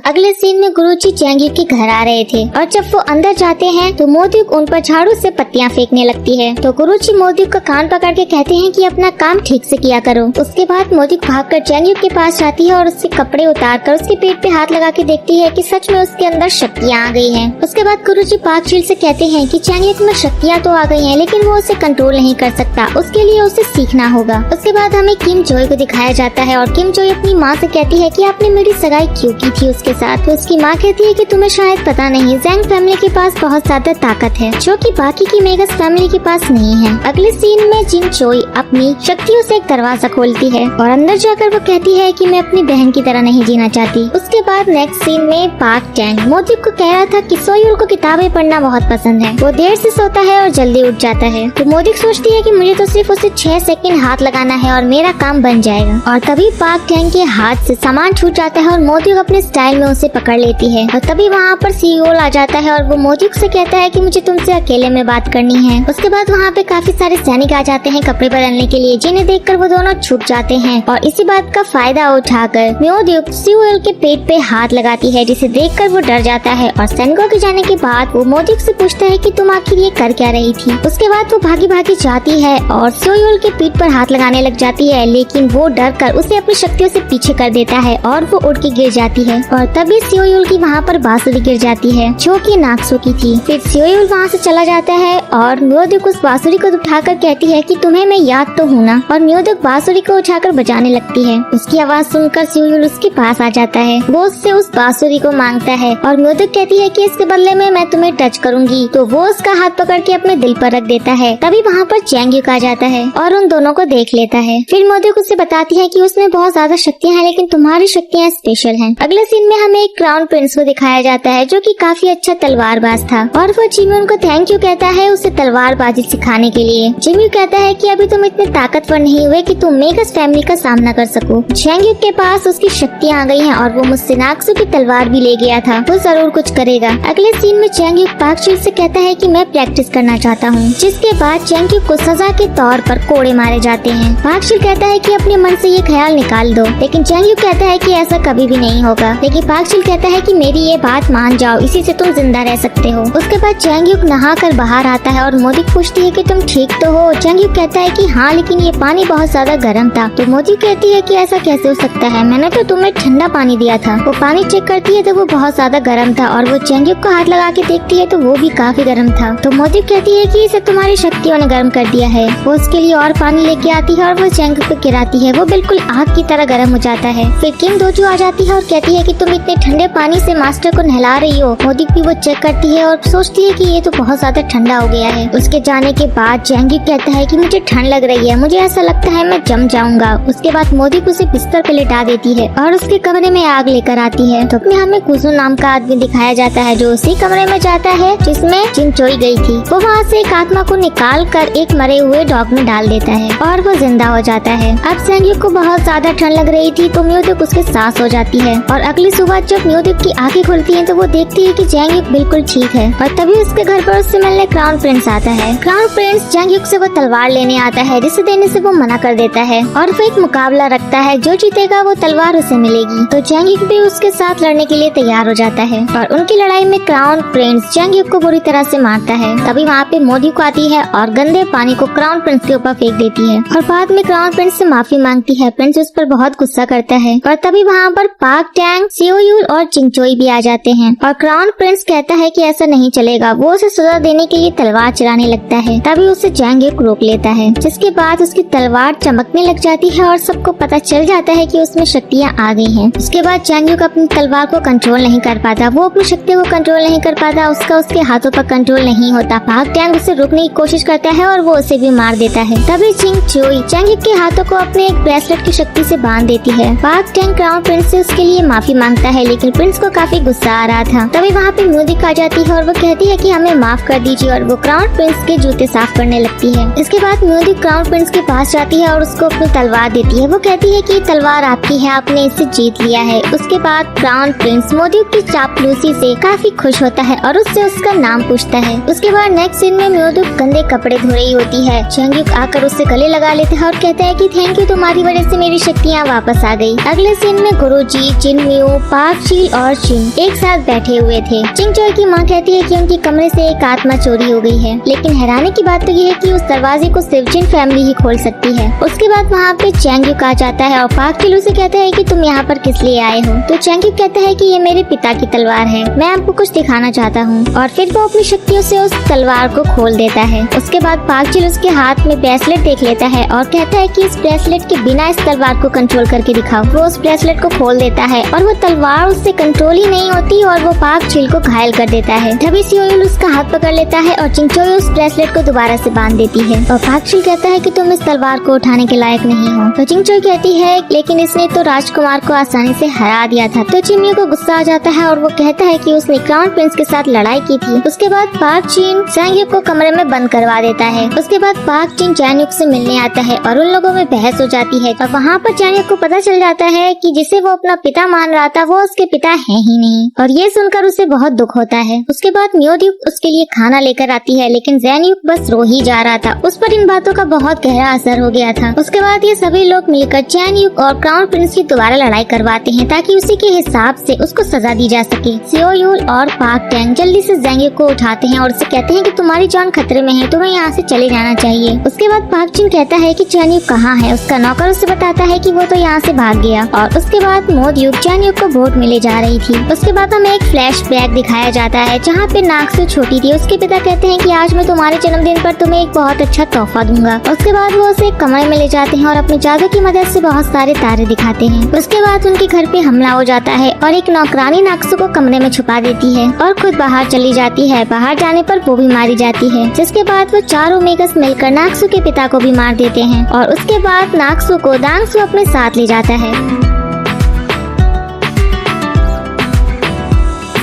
अगले सीन में गुरुजी चैंगयुक के घर आ रहे थे और जब वो अंदर जाते हैं तो मोदयुक उन पर झाड़ू से पत्तियां फेंकने लगती है। तो गुरुजी मोदयुक का कान पकड़ के कहते हैं कि अपना काम ठीक से किया करो। उसके बाद मोदयुक भागकर चैंगयुक के पास जाती है और उससे कपड़े उतारकर उसके पेट पे हाथ लगा के देखती है कि सच में उसके अंदर शक्तियाँ आ गई हैं। उसके बाद गुरुजी पाक चिल से कहते हैं कि चैंगयुक में शक्तियाँ तो आ गई हैं लेकिन वो उसे कंट्रोल नहीं कर सकता, उसके लिए उसे सीखना होगा। उसके बाद हमें किम जोय को दिखाया जाता है और किम जोय अपनी माँ से कहती है कि आपने मेरी सगाई क्यों की थी उसके साथ। तो उसकी माँ कहती है कि तुम्हें शायद पता नहीं, जैंग फैमिली के पास बहुत ज्यादा ताकत है जो कि बाकी की मेगस फैमिली के पास नहीं है। अगले सीन में जिन चोई अपनी शक्तियों से एक दरवाजा खोलती है और अंदर जाकर वो कहती है कि मैं अपनी बहन की तरह नहीं जीना चाहती। उसके बाद नेक्स्ट सीन में पाक टैंग मोदयुक को कह रहा था कि सोयुल को किताबें पढ़ना बहुत पसंद है, वो देर से सोता है और जल्दी उठ जाता है। तो मोदयुक सोचती है कि मुझे तो सिर्फ उसे 6 सेकंड हाथ लगाना है और मेरा काम बन जाएगा। और तभी पाक टैंग के हाथ से सामान छूट जाता है और मोदयुक अपने स्टाइल में उसे पकड़ लेती है। और तभी वहाँ पर सीओल आ जाता है और वो मोदयुक से कहता है कि मुझे तुमसे अकेले में बात करनी है। उसके बाद वहाँ पे काफी सारे सैनिक आ जाते हैं कपड़े बदलने के लिए, जिन्हें देखकर वो दोनों छुप जाते हैं। और इसी बात का फायदा उठाकर मोदयुक सीओल के पेट पे हाथ लगाती है, जिसे देखकर वो डर जाता है। और सैनिकों के जाने के बाद वो मोदयुक से पूछता है कि तुम आखिर ये कर क्या रही थी। उसके बाद वो भागी भागी जाती है और सीओल के पीठ पर हाथ लगाने लग जाती है, लेकिन वो डर कर उसे अपनी शक्तियों से पीछे कर देता है और वो उड़ के गिर जाती है। और तभी सीओल की वहाँ पर बांसुरी गिर जाती है जो कि नाक्सो की थी। फिर सीओल वहाँ से चला जाता है और मोदयुक उस बांसुरी को उठाकर कहती है कि तुम्हें मैं याद तो हूँ ना। और मोदयुक बांसुरी को उठाकर बजाने लगती है। उसकी आवाज सुनकर सीओल उसके पास आ जाता है, वो उससे उस बांसुरी को मांगता है और मोदयुक कहती है कि इसके बदले में मैं तुम्हें टच करूंगी। तो वो उसका हाथ पकड़ के अपने दिल पर रख देता है। तभी वहाँ पर चैंगयुक आ जाता है और उन दोनों को देख लेता है। फिर मोदयुक उसे बताती है कि उसमें बहुत ज्यादा शक्तियाँ हैं लेकिन तुम्हारी शक्तियाँ स्पेशल हैं। अगले सीन में हमें एक क्राउन प्रिंस को दिखाया जाता है जो कि काफी अच्छा तलवारबाज था और वो जिम्यून को थैंक यू कहता है उसे तलवारबाजी सिखाने के लिए। जिम्यू कहता है कि अभी तुम इतने ताकतवर नहीं हुए कि तुम मेगस फैमिली का सामना कर सको। चैंगयुक के पास उसकी शक्तियाँ आ गई हैं और वो मुझसे नाक्सो की तलवार भी ले गया था, वो जरूर कुछ करेगा। अगले सीन में चैंगयुक पाक चिल से कहता है कि मैं प्रैक्टिस करना चाहता हूँ, जिसके बाद चैंगयुक को सजा के तौर पर कोड़े मारे जाते हैं। पाक चिल कहता है कि अपने मन से ये ख्याल निकाल दो, लेकिन चैंगयुक कहता है कि ऐसा कभी भी नहीं होगा। लेकिन पाक चिल कहता है कि मेरी ये बात मान जाओ, इसी से तुम जिंदा रह सकते हो। उसके बाद चैंगयुक नहा कर बाहर आता है और मोदयुक पूछती है कि तुम ठीक तो हो। चैंगयुक कहता है कि हाँ, लेकिन ये पानी बहुत ज्यादा गर्म था। तो मोदयुक कहती है कि ऐसा कैसे हो सकता है, मैंने तो तुम्हें ठंडा पानी दिया था। वो पानी चेक करती है तो वो बहुत ज्यादा गर्म था और वो चैंगयुक को हाथ लगा के देखती है तो वो भी काफी गर्म था। तो मोदयुक कहती है कि इसे तुम्हारी शक्तियों ने गर्म कर दिया है। वो उसके लिए और पानी लेके आती है और वो चैंगयुक को गिराती है, वो बिल्कुल आग की तरह गर्म हो जाता है। फिर किम दोजो आ जाती है और कहती है कि तुम इतने ठंडे पानी से मास्टर को नहला रही हो। मोदयुक भी वो चेक करती है और सोचती है कि ये तो बहुत ज्यादा ठंडा हो गया है। उसके जाने के बाद चैंगयुक कहता है कि मुझे ठंड लग रही है, मुझे ऐसा लगता है मैं जम जाऊंगा। उसके बाद मोदयुक उसे बिस्तर पे लिटा देती है और उसके कमरे में आग लेकर आती है। तो अपने हमें कुसु नाम का आदमी दिखाया जाता है जो उसी कमरे में जाता है जिसमें चिंचोई गई थी। वो वहाँ से एक आत्मा को निकाल कर एक मरे हुए डॉग में डाल देता है और वो जिंदा हो जाता है। अब चैंगयुक को बहुत ज्यादा ठंड लग रही थी तो मोदयुक उसके सांस हो जाती है। और अगली सुबह जब मोदयुक की आंखें खुलती हैं तो वो देखती है कि चैंगयुक बिल्कुल ठीक है। और तभी उसके घर पर उससे मिलने क्राउन प्रिंस आता है। क्राउन प्रिंस चैंगयुक से वो तलवार लेने आता है, जिसे देने से वो मना कर देता है और वो एक मुकाबला रखता है, जो जीतेगा वो तलवार उसे मिलेगी। तो चैंगयुक भी उसके साथ लड़ने के लिए तैयार हो जाता है और उनकी लड़ाई में क्राउन प्रिंस चैंगयुक को बुरी तरह से मारता है। तभी वहाँ पे मोदयुक आती है और गंदे पानी को क्राउन प्रिंस के ऊपर फेंक देती है और बाद में क्राउन प्रिंस से माफी मांगती है। प्रिंस उस पर बहुत गुस्सा करता है और तभी वहाँ पर पाक टैंग, सीओयूल और चिंचोई भी आ जाते हैं और क्राउन प्रिंस कहता है कि ऐसा नहीं चलेगा। वो उसे सजा देने के लिए तलवार चलाने लगता है, तभी उसे चैंगयुक रोक लेता है, जिसके बाद उसकी तलवार चमकने लग जाती है और सबको पता चल जाता है कि उसमें शक्तियाँ आ गई हैं। उसके बाद चैंगयुक अपनी तलवार को कंट्रोल नहीं कर पाता, वो अपनी शक्ति को कंट्रोल नहीं कर पाता, उसका उसके हाथों पर कंट्रोल नहीं होता। पाक टैंग उसे रोकने की कोशिश करता है और वो उसे भी मार देता है। तभी चिंचोई चैंगयुक के हाथों को अपने एक ब्रेसलेट की शक्ति से बांध देती है। पाक टैंग क्राउन प्रिंस से उसके लिए माफी मांगता है, लेकिन प्रिंस को काफी गुस्सा आ रहा था। तभी वहाँ पे मोदयुक आ जाती है और वो कहती है कि हमें माफ कर दीजिए और वो क्राउन प्रिंस के जूते साफ करने लगती है। इसके बाद मोदयुक क्राउन प्रिंस के पास जाती है और उसको अपनी तलवार देती है। वो कहती है कि तलवार आपकी है, आपने इसे जीत लिया है। उसके बाद क्राउन प्रिंस मोदयुक की चापलूसी से काफी खुश होता है और उससे उसका नाम पूछता है। उसके बाद नेक्स्ट सीन में मोदयुक गंदे कपड़े धो रही होती है। चैंगयुक आकर उससे गले लगा लेता है और कहता है कि थैंक यू, तुम्हारी वजह से मेरी शक्तियाँ वापस आ गई। अगले सीन में गुरुजी, जिनम्यू, तीनों पार्क, चील और चिंग एक साथ बैठे हुए थे। चिंगचोई की माँ कहती है कि उनके कमरे से एक आत्मा चोरी हो गई है, लेकिन हैरानी की बात तो ये है कि उस दरवाजे को सिर्फ जिन फैमिली ही खोल सकती है। उसके बाद वहाँ पे चैंगयुक आ जाता है और पार्क चिल उसे कहता है कि तुम यहाँ पर किस लिए आए हो। तो चैंगयुक कहता है कि ये मेरे पिता की तलवार है, मैं आपको कुछ दिखाना चाहता हूँ। और फिर वो अपनी शक्तियों से उस तलवार को खोल देता है। उसके बाद पार्क चिल उसके हाथ में ब्रेसलेट देख लेता है और कहता है कि इस ब्रेसलेट के बिना इस तलवार को कंट्रोल करके दिखाओ। वो उस ब्रेसलेट को खोल देता है और वो तलवार उससे कंट्रोल ही नहीं होती और वो पार्क चिल को घायल कर देता है। तभी सियोयुल उसका हाथ पकड़ लेता है और चिंगचोई उस ब्रेसलेट को दोबारा से बांध देती है। और पार्क चिल कहता है कि तुम इस तलवार को उठाने के लायक नहीं हो। तो चिंगचोई कहती है लेकिन इसने तो राजकुमार को आसानी से हरा दिया था। तो चिमियो को गुस्सा आ जाता है और वो कहता है कि उसने क्राउन प्रिंस के साथ लड़ाई की थी। उसके बाद पार्क चिन चैंगयुक को कमरे में बंद करवा देता है। उसके बाद पार्क चिन चैंगयुक से मिलने आता है और उन लोगों में बहस हो जाती है। और वहाँ पर चैंगयुक को पता चल जाता है कि जिसे वो अपना पिता मान रहा था वो उसके पिता है ही नहीं, और ये सुनकर उसे बहुत दुख होता है। उसके बाद म्योद्यूक उसके लिए खाना लेकर आती है, लेकिन ज़ेन्युक बस रो ही जा रहा था। उस पर इन बातों का बहुत गहरा असर हो गया था। उसके बाद ये सभी लोग मिलकर चैंगयुक और क्राउन प्रिंस की दोबारा लड़ाई करवाते हैं ताकि उसी के हिसाब से उसको सजा दी जा सके। सियोयुल और पार्क टैंग जल्दी से ज़ेन्युक को उठाते हैं और उससे कहते हैं कि तुम्हारी जान खतरे में है, तुम्हें यहाँ से चले जाना चाहिए। उसके बाद पार्क चिन कहता है कि चैंगयुक कहाँ है। उसका नौकर उसे बताता है कि वो तो यहाँ से भाग गया। और उसके बाद मोद्यूक चैंगयुक को बोट में ले जा रही थी। उसके बाद हमें एक फ्लैशबैक दिखाया जाता है जहाँ पे नाक्सु छोटी थी। उसके पिता कहते हैं कि आज मैं तुम्हारे जन्मदिन पर तुम्हें एक बहुत अच्छा तोहफा दूंगा। उसके बाद वो उसे एक कमरे में ले जाते हैं और अपने जादू की मदद से बहुत सारे तारे दिखाते हैं। उसके बाद उनके घर पे हमला हो जाता है और एक नौकरानी नाक्सु को कमरे में छुपा देती है और खुद बाहर चली जाती है। बाहर जाने पर वो भी मारी जाती है, जिसके बाद वो चारों मेगस मिलकर नाक्सु के पिता को भी मार देते हैं। और उसके बाद नाक्सु को दांगसु अपने साथ ले जाता है।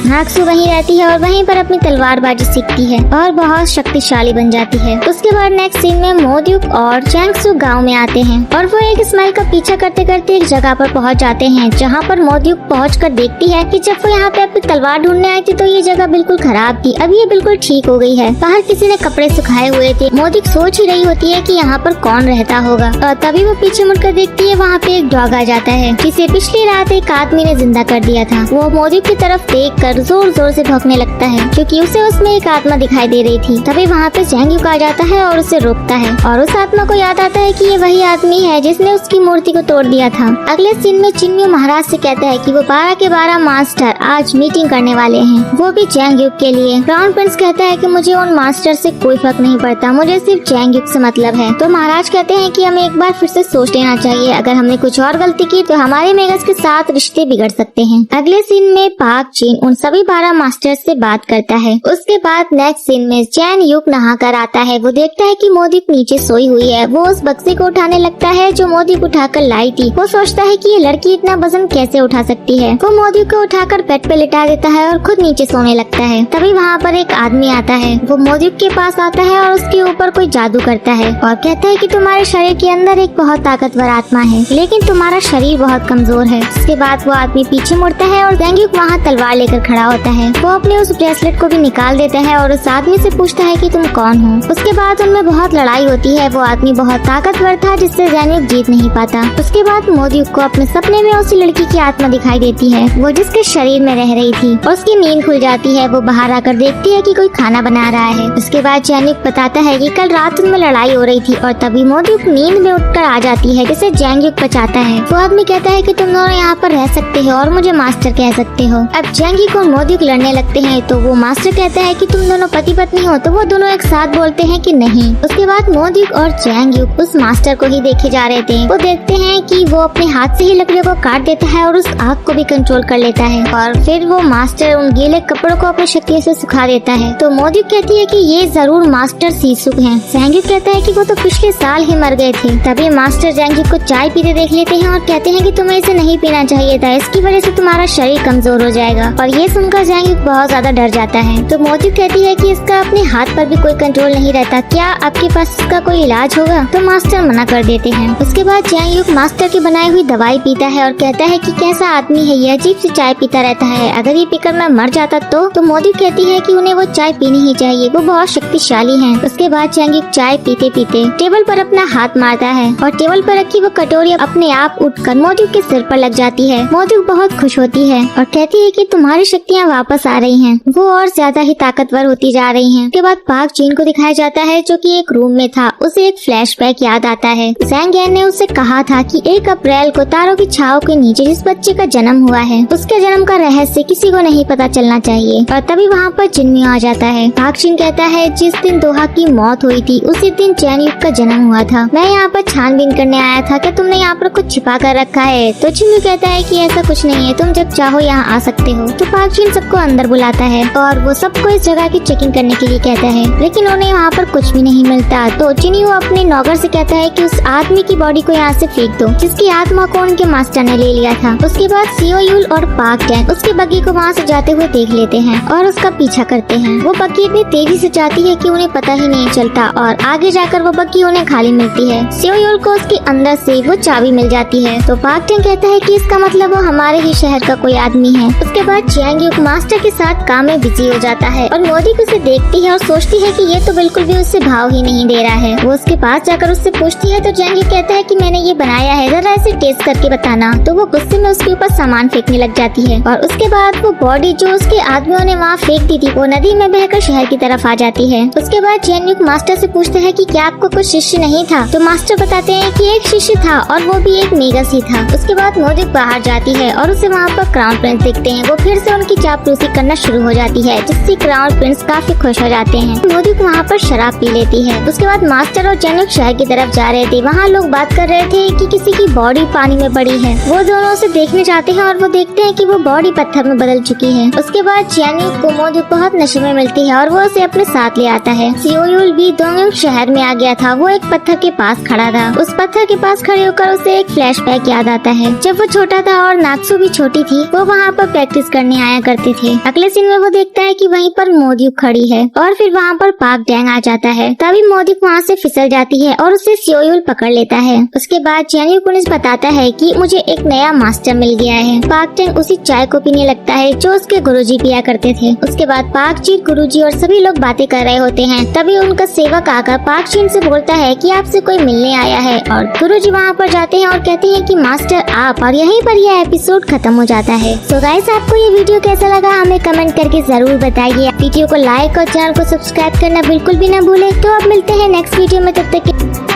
नाक्सु वहीं रहती है और वहीं पर अपनी तलवारबाजी सीखती है और बहुत शक्तिशाली बन जाती है। उसके बाद नेक्स्ट सीन में मोद्यूक और चैंगसु गांव में आते हैं और वो एक स्मेल का पीछा करते करते एक जगह पर पहुंच जाते हैं, जहां पर मोद्यूक पहुंचकर देखती है कि जब वो यहाँ पे अपनी तलवार ढूंढने आई थी तो ये जगह बिल्कुल खराब थी, अब ये बिल्कुल ठीक हो गई है। बाहर किसी ने कपड़े सुखाए हुए थे। मोद्यूक सोच ही रही होती है कि यहाँ पर कौन रहता होगा और तभी वो पीछे मुड़कर देखती है, वहाँ पे एक डॉग आ जाता है जिसे पिछली रात एक आदमी ने जिंदा कर दिया था। वो मोद्यूक की तरफ देख कर जोर जोर से भौंकने लगता है क्योंकि उसे उसमें एक आत्मा दिखाई दे रही थी। तभी वहाँ पे चैंगयुक आ जाता है और उसे रोकता है और उस आत्मा को याद आता है कि ये वही आदमी है जिसने उसकी मूर्ति को तोड़ दिया था। अगले सीन में चिन्मय महाराज से कहता है कि वो 12 के 12 मास्टर आज मीटिंग करने वाले हैं, वो भी चैंगयुक के लिए। क्राउन प्रिंस कहता है कि मुझे उन मास्टर से कोई फर्क नहीं पड़ता, मुझे सिर्फ चैंगयुक से मतलब है। तो महाराज कहते हैं कि हमें एक बार फिर से सोच लेना चाहिए, अगर हमने कुछ और गलती की तो हमारे मेगस के साथ रिश्ते बिगड़ सकते हैं। अगले सीन में पार्क चिन उन सभी 12 मास्टर से बात करता है। उसके बाद नेक्स्ट सीन में चैंगयुक नहा कर आता है। वो देखता है कि मोद्यूक नीचे सोई हुई है। वो उस बक्से को उठाने लगता है जो मोद्यूक उठाकर लाई थी। वो सोचता है कि ये लड़की इतना वजन कैसे उठा सकती है। वो मोद्यूक को उठाकर बेड पे लिटा देता है और खुद नीचे सोने लगता है। तभी वहाँ पर एक आदमी आता है। वो मोद्यूक के पास आता है और उसके ऊपर कोई जादू करता है और कहता है कि तुम्हारे शरीर के अंदर एक बहुत ताकतवर आत्मा है, लेकिन तुम्हारा शरीर बहुत कमजोर है। उसके बाद वो आदमी पीछे मुड़ता है और चैंगयुक वहाँ तलवार लेकर खड़ा होता है। वो अपने उस ब्रेसलेट को भी निकाल देता है और उस आदमी से पूछता है कि तुम कौन हो। उसके बाद उनमें बहुत लड़ाई होती है। वो आदमी बहुत ताकतवर था जिससे ज़ेन्युक जीत नहीं पाता। उसके बाद मोद्यूक को अपने सपने में उसी लड़की की आत्मा दिखाई देती है, वो जिसके शरीर में रह रही थी। उसकी नींद खुल जाती है। वो बाहर आकर देखती है कि कोई खाना बना रहा है। उसके बाद ज़ेन्युक बताता है कि कल रात उनमें लड़ाई हो रही थी और तभी मोद्यूक नींद में उठकर आ जाती है, जिसे ज़ेन्युक बचाता है। वो आदमी कहता है कि तुम दोनों यहाँ पर रह सकते हो और मुझे मास्टर कह सकते हो। अब ज़ेन्युक और मोद्यूक लड़ने लगते हैं तो वो मास्टर कहता है कि तुम दोनों पति पत्नी हो, तो वो दोनों एक साथ बोलते हैं कि नहीं। उसके बाद मोद्यूक और चैंगयुक उस मास्टर को ही देखे जा रहे थे। वो देखते हैं कि वो अपने हाथ से ही लकड़ियों को काट देता है और उस आग को भी कंट्रोल कर लेता है और फिर वो मास्टर उन गीले कपड़ों को अपनी शक्ति से सुखा देता है। तो मोद्यूक कहती है कि ये जरूर मास्टर सीसुक हैं। चैंगयुक कहता है कि वो तो पिछले साल ही मर गए थे। तभी मास्टर चैंगयुक को चाय पीते देख लेते हैं और कहते हैं कि तुम्हें इसे नहीं पीना चाहिए था, इसकी वजह से तुम्हारा शरीर कमजोर हो जाएगा। और ये सुनकर जैंग बहुत ज्यादा डर जाता है। तो मोदी कहती है कि इसका अपने हाथ पर भी कोई कंट्रोल नहीं रहता, क्या आपके पास इसका कोई इलाज होगा? तो मास्टर मना कर देते हैं। उसके बाद जैंग मास्टर की बनाई हुई दवाई पीता है और कहता है कि कैसा आदमी है ये, अजीब सी चाय पीता रहता है, अगर ये पीकर मैं मर जाता तो मोदी कहती है कि उन्हें वो चाय पीनी ही चाहिए, वो बहुत शक्तिशाली है। उसके बाद जैंग चाय पीते पीते टेबल पर अपना हाथ मारता है और टेबल पर रखी वो कटोरी अपने आप उठकर मोदी के सिर पर लग जाती है। मोदी बहुत खुश होती है और कहती है कि तुम्हारी शक्तियाँ वापस आ रही हैं। वो और ज्यादा ही ताकतवर होती जा रही हैं। उसके बाद पाक जिन को दिखाया जाता है जो कि एक रूम में था। उसे एक फ्लैशबैक याद आता है। जैंग यान ने उसे कहा था कि 1 अप्रैल को तारों की छाव के नीचे जिस बच्चे का जन्म हुआ है उसके जन्म का रहस्य किसी को नहीं पता चलना चाहिए। और तभी वहाँ पर जिन्मी आ जाता है। पाक जिन कहता है जिस दिन दोहा की मौत हुई थी उसी दिन चैन युग का जन्म हुआ था। मैं यहाँ पर छानबीन करने आया था, क्या तुमने यहाँ पर कुछ छिपा कर रखा है? तो जिन्मी कहता है कि ऐसा कुछ नहीं है, तुम जब चाहो यहाँ आ सकते हो। तो पाक जिन सबको अंदर बुलाता है और वो सबको इस जगह की चेकिंग करने के लिए कहता है, लेकिन उन्हें वहाँ पर कुछ भी नहीं मिलता। तो जिन्मी अपने नौकर से कहता है कि उस आदमी की बॉडी को यहाँ से फेंक दो जिसकी आत्मा को उनके मास्टर ने ले लिया था। उसके बाद सियोयुल और पाक टैंग उसके बग्गी को वहाँ से जाते हुए देख लेते हैं और उसका पीछा करते हैं। वो बग्गी इतनी तेजी से जाती है कि उन्हें पता ही नहीं चलता और आगे जाकर वो बग्गी उन्हें खाली मिलती है। सियोयुल को उसके अंदर से वो चाबी मिल जाती है। तो पाक टैंग कहता है कि इसका मतलब वो हमारे ही शहर का कोई आदमी है। उसके बाद जैंग युग मास्टर के साथ काम में बिजी हो जाता है और मोदी उसे देखती है और सोचती है कि ये तो बिल्कुल भी उससे भाव ही नहीं दे रहा है। वो उसके पास जाकर उससे पूछती है तो जैंग युग कहता है कि मैंने ये बनाया है, जरा इसे टेस्ट करके बताना। तो वो गुस्से में उसके ऊपर सामान फेंकने लग जाती है और उसके बाद वो बॉडी जो उसके आदमियों ने वहाँ फेंक दी थी वो नदी में बहकर शहर की तरफ आ जाती है। उसके बाद जैंग युग मास्टर से पूछते हैं कि क्या आपको कुछ शिष्य नहीं था? तो मास्टर बताते हैं कि एक शिष्य था और वो भी एक मेगस ही था। उसके बाद मोदी बाहर जाती है और उसे वहाँ पर क्राउन प्रिंस दिखते हैं। वो फिर से उनकी चापलूसी करना शुरू हो जाती है जिससे क्राउन प्रिंस काफी खुश हो जाते हैं। मोदी वहाँ पर शराब पी लेती है। उसके बाद मास्टर और जैंग युग शहर की तरफ जा रहे थे। वहाँ लोग बात कर रहे थे कि किसी की बॉडी पानी में पड़ी है। वो दोनों उसे देखने जाते हैं और वो देखते हैं कि वो बॉडी पत्थर में बदल चुकी है। उसके बाद जैंग युग को मोदी बहुत नशे में मिलती है और वो उसे अपने साथ ले आता है। सियोयुल भी दोंगयुग शहर में आ गया था। वो एक पत्थर के पास खड़ा था। उस पत्थर के पास खड़े होकर उसे एक फ्लैशबैक याद आता है। जब वो छोटा था और नाक्सु भी छोटी थी वो वहाँ पर प्रैक्टिस करने आया करते थे। अगले सीन में वो देखता है कि वहीं पर मोदी खड़ी है और फिर वहाँ पर पाक टैंग आ जाता है। तभी मोदी वहाँ से फिसल जाती है और उसे सियोयुल पकड़ लेता है। उसके बाद जैंग युग उन्हें बताता है कि मुझे एक नया मास्टर मिल गया है। पाक टैंग उसी चाय को पीने लगता है जो उसके गुरुजी पिया करते थे। उसके बाद पाक जी, गुरुजी और सभी लोग बातें कर रहे होते हैं। तभी उनका सेवक आकर पाक जी से बोलता है कि आपसे कोई मिलने आया है और गुरुजी वहाँ पर जाते हैं और कहते हैं कि मास्टर आप, और यहीं पर यह एपिसोड खत्म हो जाता है। सो गाइस, आपको ये वीडियो कैसा लगा हमें कमेंट करके जरूर बताइए। वीडियो को लाइक और चैनल को सब्सक्राइब करना बिल्कुल भी न भूले। तो अब मिलते हैं नेक्स्ट वीडियो में, तब तक